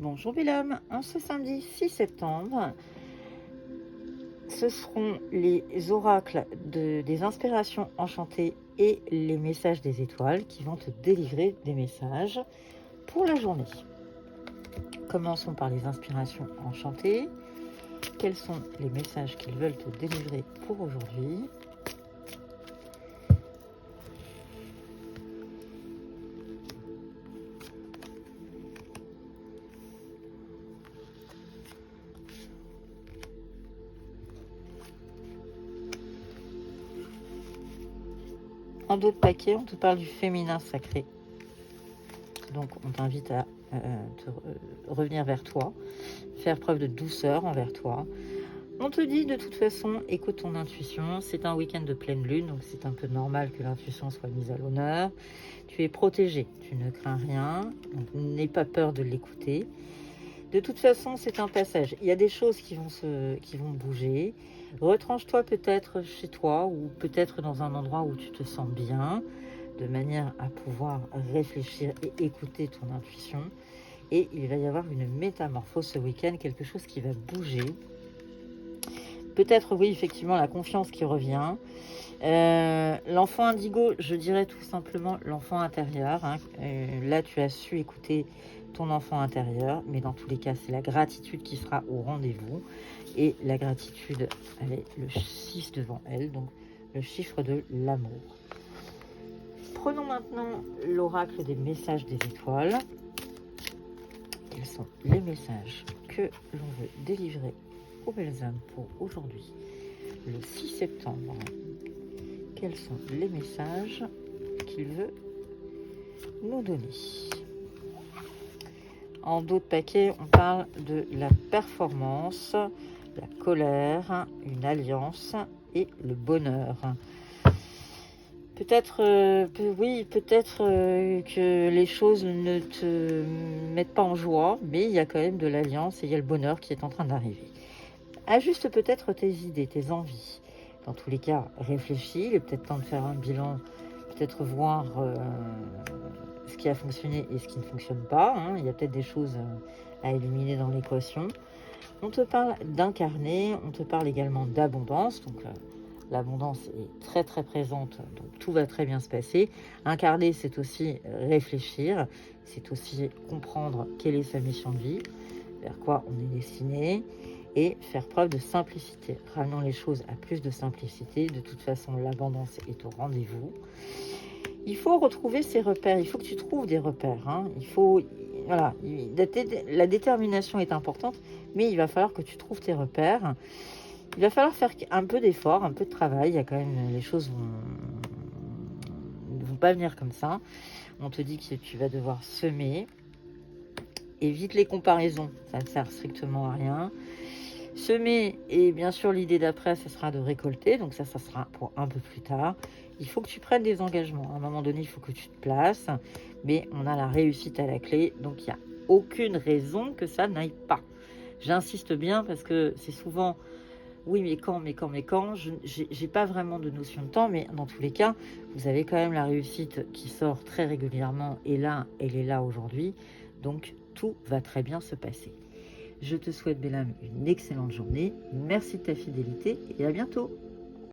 Bonjour Bélam, en ce samedi 6 septembre, ce seront les oracles des inspirations enchantées et les messages des étoiles qui vont te délivrer des messages pour la journée. Commençons par les inspirations enchantées. Quels sont les messages qu'ils veulent te délivrer pour aujourd'hui ? En d'autres paquets, on te parle du féminin sacré. Donc, on t'invite à revenir vers toi, faire preuve de douceur envers toi. On te dit de toute façon, écoute ton intuition. C'est un week-end de pleine lune, donc c'est un peu normal que l'intuition soit mise à l'honneur. Tu es protégé, tu ne crains rien, donc n'aie pas peur de l'écouter. De toute façon, c'est un passage. Il y a des choses qui vont bouger. Retranche-toi peut-être chez toi ou peut-être dans un endroit où tu te sens bien, de manière à pouvoir réfléchir et écouter ton intuition. Et il va y avoir une métamorphose ce week-end, quelque chose qui va bouger. Peut-être, oui, effectivement, la confiance qui revient. L'enfant indigo, je dirais tout simplement l'enfant intérieur. Là, tu as su écouter ton enfant intérieur, mais dans tous les cas, c'est la gratitude qui sera au rendez-vous. Et la gratitude, elle est le 6 devant elle, donc le chiffre de l'amour. Prenons maintenant l'oracle des messages des étoiles. Quels sont les messages que l'on veut délivrer aux belles âmes pour aujourd'hui, le 6 septembre? Quels sont les messages qu'il veut nous donner? En d'autres paquets, on parle de la performance, la colère, une alliance et le bonheur. Peut-être, que les choses ne te mettent pas en joie, mais il y a quand même de l'alliance et il y a le bonheur qui est en train d'arriver. Ajuste peut-être tes idées, tes envies. Dans tous les cas, réfléchis, il est peut-être temps de faire un bilan, peut-être voir ce qui a fonctionné et ce qui ne fonctionne pas. Il y a peut-être des choses à éliminer dans l'équation. On te parle d'incarner, on te parle également d'abondance. Donc l'abondance est très très présente, donc tout va très bien se passer. Incarner, c'est aussi réfléchir, c'est aussi comprendre quelle est sa mission de vie, vers quoi on est destiné, et faire preuve de simplicité. Ramenons les choses à plus de simplicité. De toute façon, l'abondance est au rendez-vous. Il faut retrouver ses repères. Il faut que tu trouves des repères. Voilà, la détermination est importante, mais il va falloir que tu trouves tes repères. Il va falloir faire un peu d'effort, un peu de travail. Il y a quand même, les choses ne vont pas venir comme ça. On te dit que tu vas devoir semer. Évite les comparaisons, ça ne sert strictement à rien. Semer, et bien sûr l'idée d'après, ce sera de récolter, donc ça sera pour un peu plus tard. Il faut que tu prennes des engagements. À un moment donné, il faut que tu te places, mais on a la réussite à la clé, donc il n'y a aucune raison que ça n'aille pas. J'insiste bien parce que c'est souvent oui, mais quand, je n'ai pas vraiment de notion de temps, mais dans tous les cas, vous avez quand même la réussite qui sort très régulièrement, et là, elle est là aujourd'hui, donc tout va très bien se passer. Je te souhaite, Bélam, une excellente journée, merci de ta fidélité, et à bientôt.